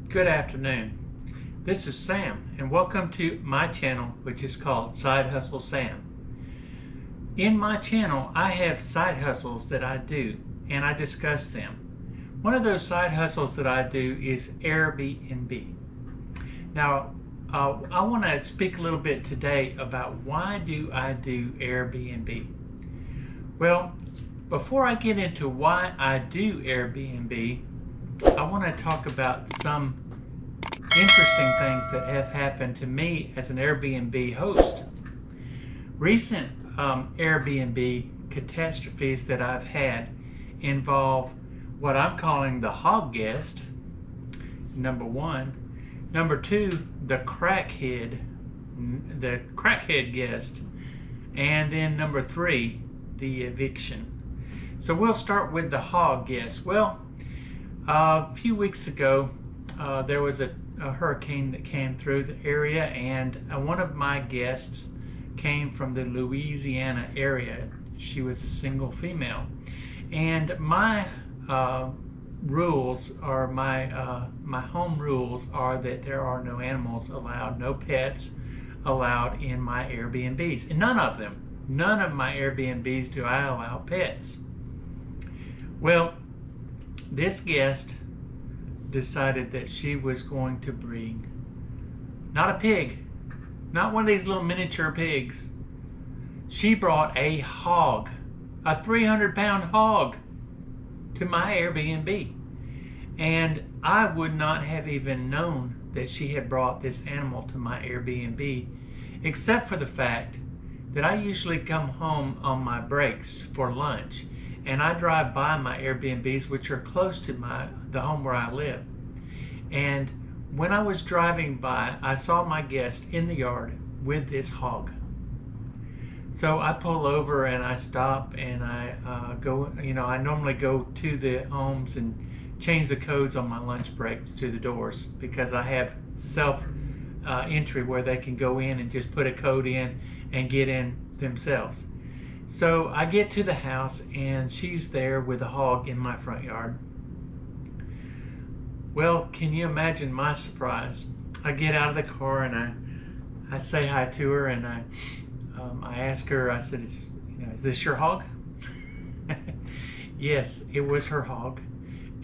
Good afternoon. This is Sam, and welcome to my channel, which is called Side Hustle Sam. In my channel, I have side hustles that I do, and I discuss them. One of those side hustles that I do is Airbnb. Now, I want to speak a little bit today about why do I do Airbnb. Well, before I get into why I do Airbnb, I want to talk about some interesting things that have happened to me as an Airbnb host. Recent Airbnb catastrophes that I've had involve what I'm calling the Hog Guest, number one. Number two, the crackhead guest. And then number three, the eviction. So we'll start with the Hog Guest. Well, a few weeks ago, there was a hurricane that came through the area, and one of my guests came from the Louisiana area. She was a single female, and my rules are my home rules are that there are no animals allowed, no pets allowed in my Airbnbs, and none of my Airbnbs do I allow pets. Well, this guest decided that she was going to bring not a pig, not one of these little miniature pigs. She brought a hog, a 300-pound hog, to my Airbnb. And I would not have even known that she had brought this animal to my Airbnb, except for the fact that I usually come home on my breaks for lunch, and I drive by my Airbnbs, which are close to the home where I live. And when I was driving by, I saw my guest in the yard with this hog. So I pull over and I stop, and I go, I normally go to the homes and change the codes on my lunch breaks to the doors, because I have self entry where they can go in and just put a code in and get in themselves. So I get to the house, and she's there with a hog in my front yard. Well, can you imagine my surprise? I get out of the car and I say hi to her, and I ask her, I said, is this your hog? Yes, it was her hog,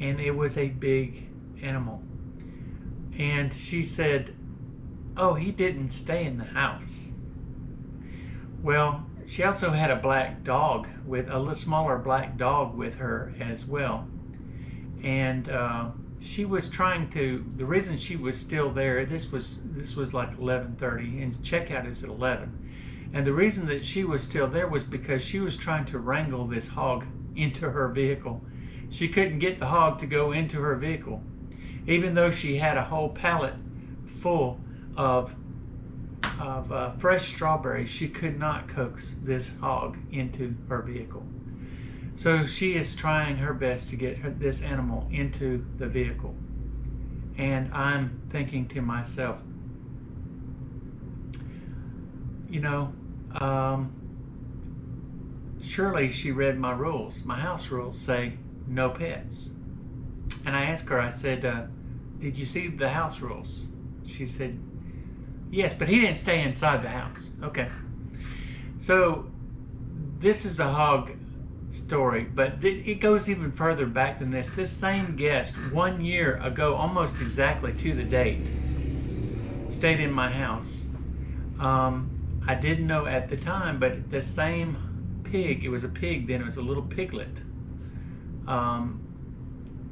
and it was a big animal. And she said, oh, he didn't stay in the house. Well, she also had a black dog, with a little smaller black dog with her as well. And she was trying to, the reason she was still there, this was like 11:30, and checkout is at 11. And the reason that she was still there was because she was trying to wrangle this hog into her vehicle. She couldn't get the hog to go into her vehicle. Even though she had a whole pallet full of fresh strawberries, she could not coax this hog into her vehicle. So she is trying her best to get this animal into the vehicle. And I'm thinking to myself, surely she read my rules. My house rules say no pets. And I asked her, I said, did you see the house rules? She said, yes, but he didn't stay inside the house. Okay. So this is the hog story, but it goes even further back than this. This same guest 1 year ago, almost exactly to the date, stayed in my house. I didn't know at the time, but the same pig, it was a pig then, it was a little piglet,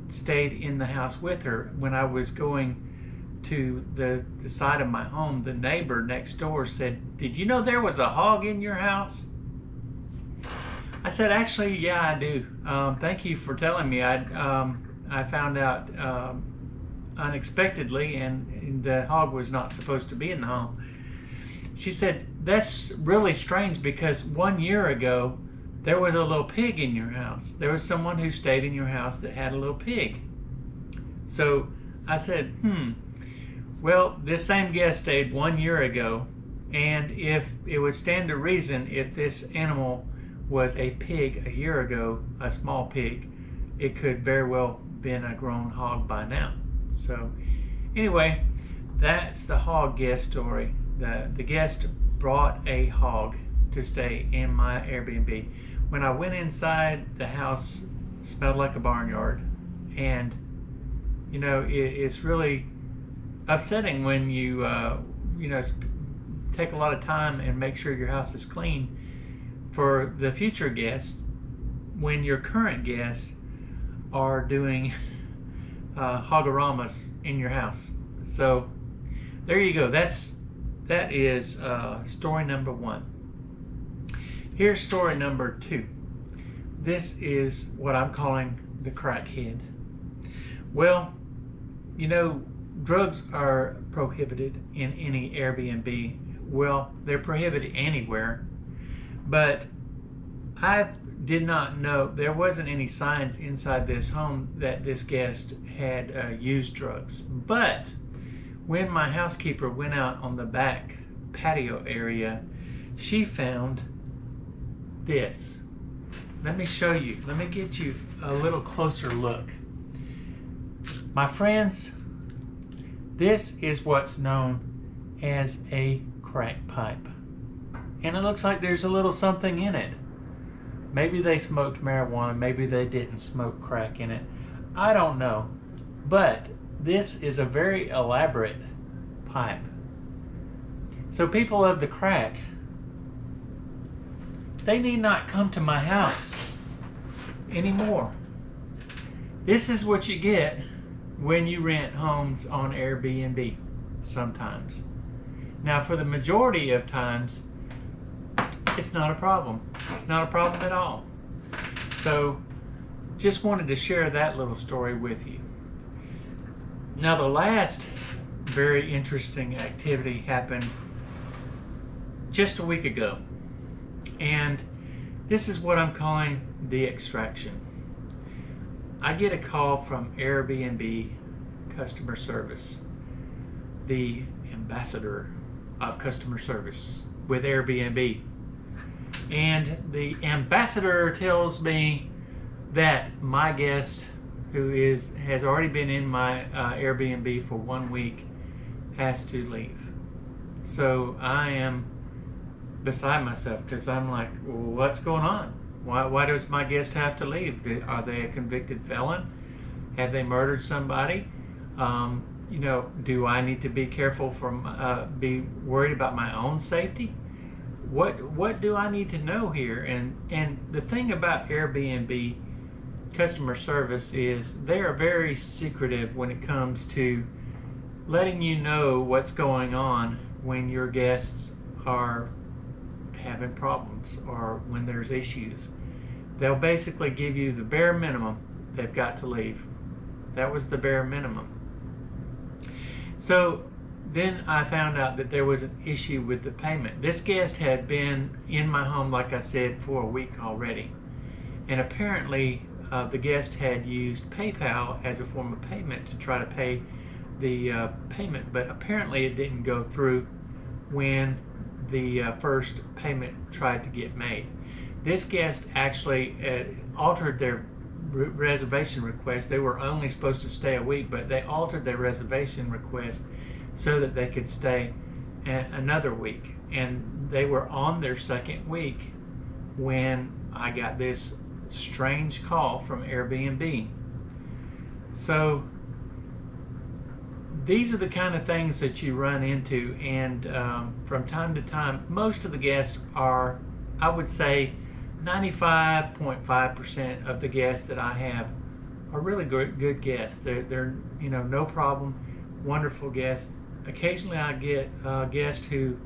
stayed in the house with her. When I was going to the side of my home, the neighbor next door said, did you know there was a hog in your house? I said, actually, yeah, I do. Thank you for telling me. I found out unexpectedly, and the hog was not supposed to be in the home. She said, that's really strange, because 1 year ago there was a little pig in your house. There was someone who stayed in your house that had a little pig. So I said, well, this same guest stayed 1 year ago, and if it would stand to reason, if this animal was a pig a year ago, a small pig, it could very well been a grown hog by now. So Anyway, that's the hog guest story. The guest brought a hog to stay in my Airbnb. When I went inside, the house smelled like a barnyard, and you know, it's really upsetting when you you know, take a lot of time and make sure your house is clean for the future guests when your current guests are doing hogoramas in your house. So there you go. That is story number 1. Here's story number 2. This is what I'm calling the crackhead. Well, you know, drugs are prohibited in any Airbnb. Well, they're prohibited anywhere, but I did not know, there wasn't any signs inside this home that this guest had used drugs. But when my housekeeper went out on the back patio area, she found this. Let me show you. Let me get you a little closer look. My friends, this is what's known as a crack pipe. And it looks like there's a little something in it. Maybe they smoked marijuana, maybe they didn't smoke crack in it. I don't know. But this is a very elaborate pipe. So people of the crack, they need not come to my house anymore. This is what you get when you rent homes on Airbnb sometimes. Now, for the majority of times, it's not a problem. It's not a problem at all. So just wanted to share that little story with you. Now, the last very interesting activity happened just a week ago. And this is what I'm calling the extraction. I get a call from Airbnb customer service, the ambassador of customer service with Airbnb. And the ambassador tells me that my guest, who has already been in my Airbnb for 1 week, has to leave. So I am beside myself because I'm like, well, what's going on? Why does my guest have to leave? Are they a convicted felon? Have they murdered somebody? You know, do I need to be careful from be worried about my own safety? What do I need to know here? And the thing about Airbnb customer service is they are very secretive when it comes to letting you know what's going on when your guests are having problems or when there's issues. They'll basically give you the bare minimum. They've got to leave. That was the bare minimum. So then I found out that there was an issue with the payment. This guest had been in my home, like I said, for a week already. And apparently the guest had used PayPal as a form of payment to try to pay the payment, but apparently it didn't go through when the first payment tried to get made. This guest actually altered their reservation request. They were only supposed to stay a week, but they altered their reservation request so that they could stay another week. And they were on their second week when I got this strange call from Airbnb. So these are the kind of things that you run into, and from time to time, most of the guests are, I would say, 95.5% of the guests that I have are really good guests. They're you know, no problem, wonderful guests. Occasionally I get a guest who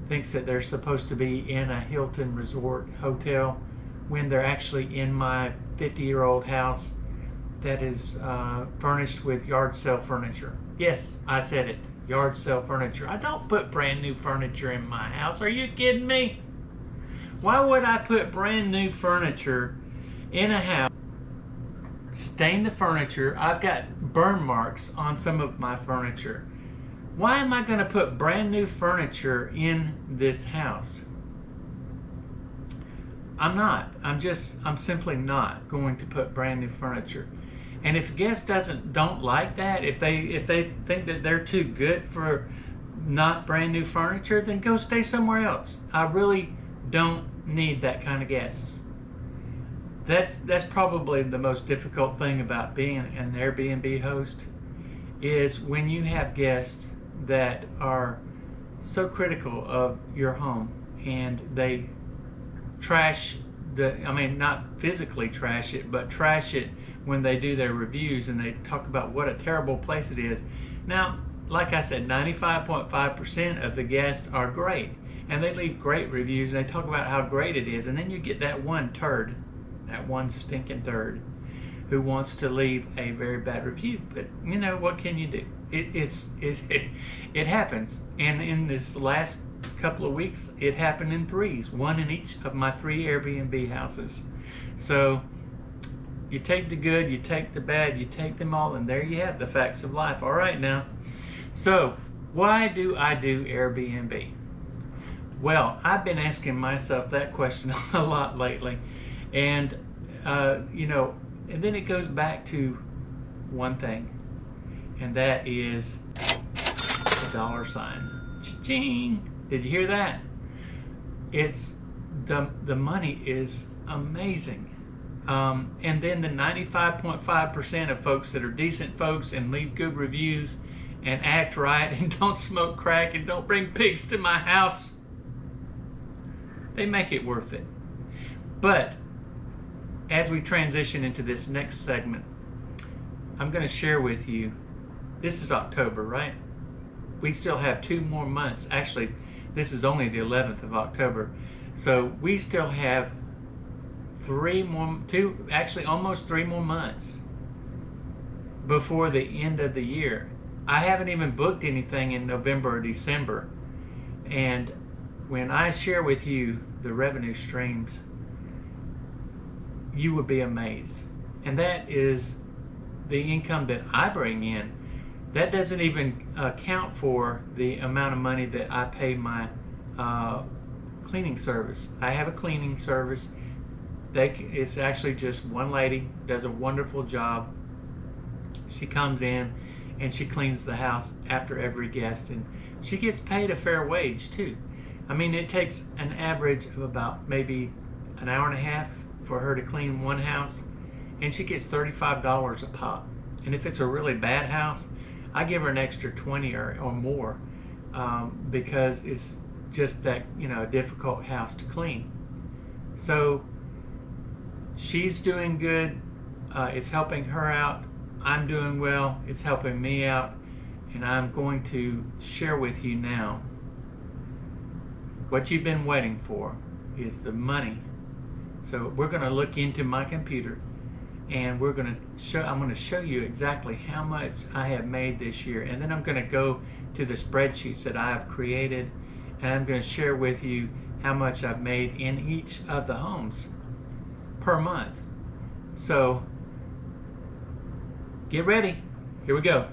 thinks that they're supposed to be in a Hilton resort hotel when they're actually in my 50-year-old house that is furnished with yard sale furniture. Yes, I said it, yard sale furniture. I don't put brand new furniture in my house. Are you kidding me? Why would I put brand new furniture in a house, stain the furniture? I've got burn marks on some of my furniture. Why am I going to put brand new furniture in this house? I'm simply not going to put brand new furniture. And if a guest don't like that, if they think that they're too good for not brand new furniture, then go stay somewhere else. I really don't need that kind of guests. That's probably the most difficult thing about being an Airbnb host, is when you have guests that are so critical of your home and they trash I mean, not physically trash it, but trash it when they do their reviews and they talk about what a terrible place it is. Now, like I said, 95.5% of the guests are great, and they leave great reviews and they talk about how great it is, and then you get that one turd, that one stinking turd, who wants to leave a very bad review. But you know, what can you do? It happens. And in this last couple of weeks, it happened in threes, one in each of my 3 Airbnb houses. So you take the good, you take the bad, you take them all, and there you have the facts of life. All right, now, so why do I do Airbnb? Well, I've been asking myself that question a lot lately, and you know, and then it goes back to one thing, and that is the dollar sign. Cha-ching! Did you hear that? It's the money is amazing. And then the 95.5% of folks that are decent folks and leave good reviews and act right and don't smoke crack and don't bring pigs to my house, they make it worth it. But as we transition into this next segment, I'm going to share with you, this is October, right? We still have 2 more months. Actually, this is only the 11th of October. So we still have almost 3 more months before the end of the year. I haven't even booked anything in November or December. And when I share with you the revenue streams, you would be amazed. And that is the income that I bring in. That doesn't even account for the amount of money that I pay my cleaning service. I have a cleaning service. It's actually just one lady, does a wonderful job. She comes in and she cleans the house after every guest, and she gets paid a fair wage too. I mean, it takes an average of about maybe an hour and a half for her to clean one house, and she gets $35 a pop. And if it's a really bad house, I give her an extra 20 or more because it's just that, you know, a difficult house to clean. So she's doing good. It's helping her out. I'm doing well. It's helping me out. And I'm going to share with you now what you've been waiting for is the money. So we're going to look into my computer, and I'm going to show you exactly how much I have made this year, and then I'm going to go to the spreadsheets that I have created, and I'm going to share with you how much I've made in each of the homes per month. So get ready. Here we go.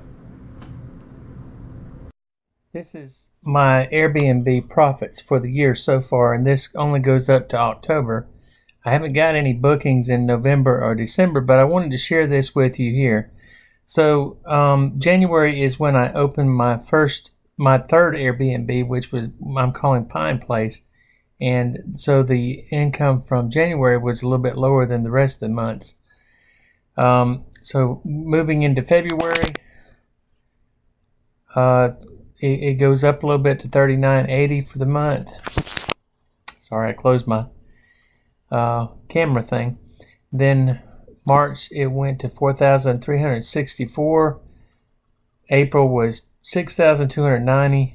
This is my Airbnb profits for the year so far, and this only goes up to October. I haven't got any bookings in November or December, but I wanted to share this with you here. So January is when I opened my third Airbnb, which I'm calling Pine Place. And so the income from January was a little bit lower than the rest of the months. So moving into February, it goes up a little bit to $39.80 for the month. Sorry, I closed my camera thing. Then March it went to $4,364. April was $6,290.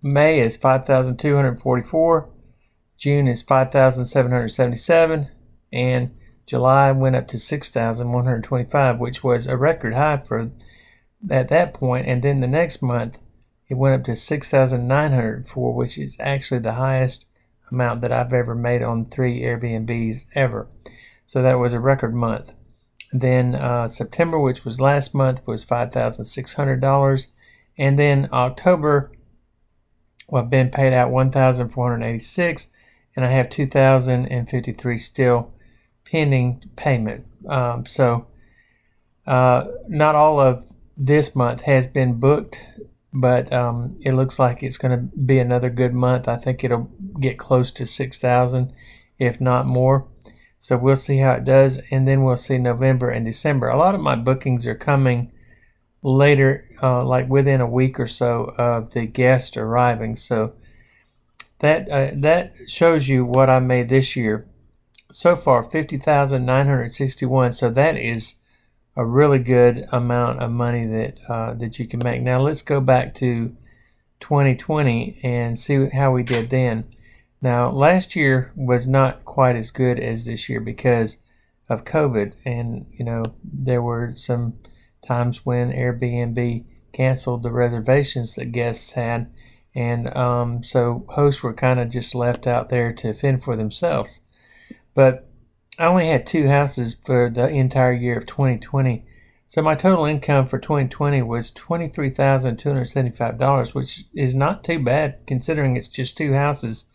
May is $5,244. June is $5,777, and July went up to $6,125, which was a record high for at that point. And then the next month it went up to $6,904, which is actually the highest amount that I've ever made on 3 Airbnbs ever. So that was a record month. Then September, which was last month, was $5,600, and then October, well, I've been paid out $1,486, and I have $2,053 still pending payment. So Not all of this month has been booked, but it looks like it's going to be another good month. I think it'll get close to 6,000, if not more. So we'll see how it does, and then we'll see November and December. A lot of my bookings are coming later, like within a week or so of the guest arriving. So that shows you what I made this year. So far, 50,961. So that is a really good amount of money that you can make. Now let's go back to 2020 and see how we did then. Now last year was not quite as good as this year because of COVID, and there were some times when Airbnb canceled the reservations that guests had, and so hosts were kind of just left out there to fend for themselves. But I only had 2 houses for the entire year of 2020. So my total income for 2020 was $23,275, which is not too bad considering it's just 2 houses.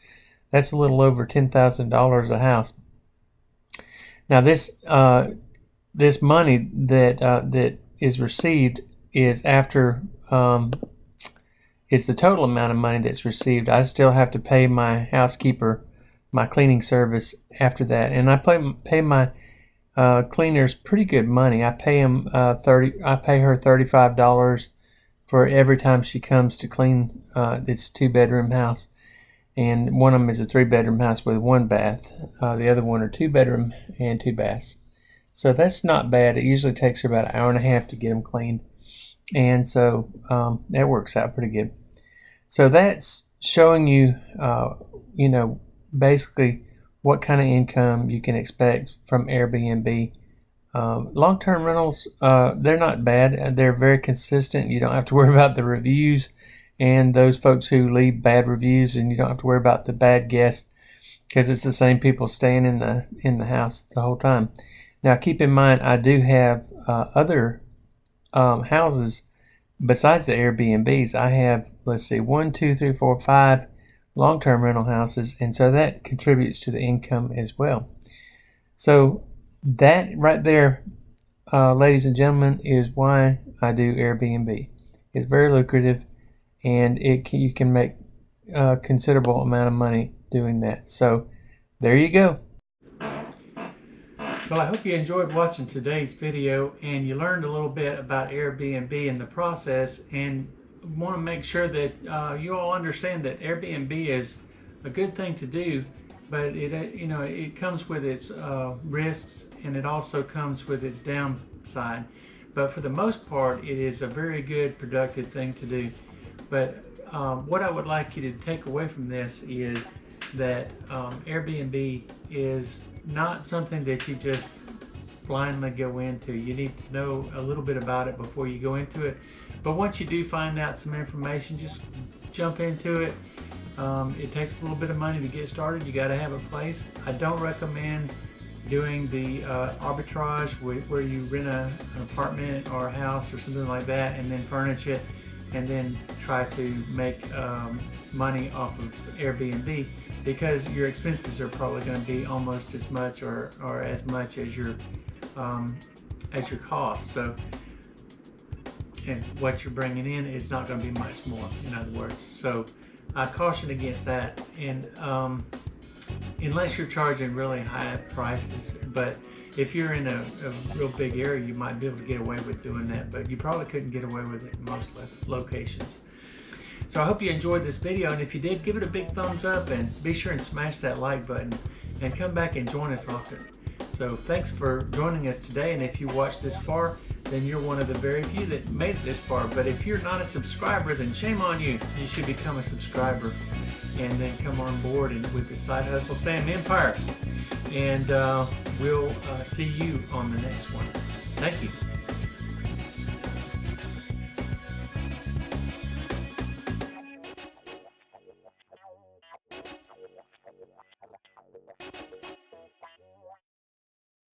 That's a little over $10,000 a house. Now this money that is received is after it's the total amount of money that's received. I still have to pay my housekeeper, my cleaning service after that, and I pay my cleaners pretty good money. I pay them I pay her $35 for every time she comes to clean this 2-bedroom house, and one of them is a 3-bedroom house with 1 bath. The other one are 2-bedroom and 2 baths. So that's not bad. It usually takes her about an hour and a half to get them cleaned, and so that works out pretty good. So that's showing you, basically what kind of income you can expect from Airbnb. Long-term rentals, they're not bad. They're very consistent. You don't have to worry about the reviews and those folks who leave bad reviews, and you don't have to worry about the bad guests because it's the same people staying in the house the whole time. Now keep in mind, I do have other houses besides the Airbnbs. I have, let's see, 1, 2, 3, 4, 5 long-term rental houses, and so that contributes to the income as well. So that right there, ladies and gentlemen, is why I do Airbnb. It's very lucrative, and you can make a considerable amount of money doing that. So there you go. Well, I hope you enjoyed watching today's video and you learned a little bit about Airbnb and the process, and want to make sure that you all understand that Airbnb is a good thing to do, but it comes with its risks, and it also comes with its downside. But for the most part, it is a very good, productive thing to do. But what I would like you to take away from this is that Airbnb is not something that you just blindly go into. You need to know a little bit about it before you go into it. But once you do find out some information, just jump into it. It takes a little bit of money to get started. You got to have a place. I don't recommend doing the arbitrage where you rent an apartment or a house or something like that and then furnish it and then try to make money off of Airbnb, because your expenses are probably going to be almost as much or as much as your costs. So, and what you're bringing in is not going to be much more, in other words. So I caution against that, and unless you're charging really high prices. But if you're in a real big area, you might be able to get away with doing that, but you probably couldn't get away with it in most locations. So I hope you enjoyed this video, and if you did, give it a big thumbs up and be sure and smash that like button and come back and join us often. So thanks for joining us today, and if you watched this far, then you're one of the very few that made it this far. But if you're not a subscriber, then shame on you. You should become a subscriber and then come on board and with the Side Hustle Sam Empire. And we'll see you on the next one. Thank you.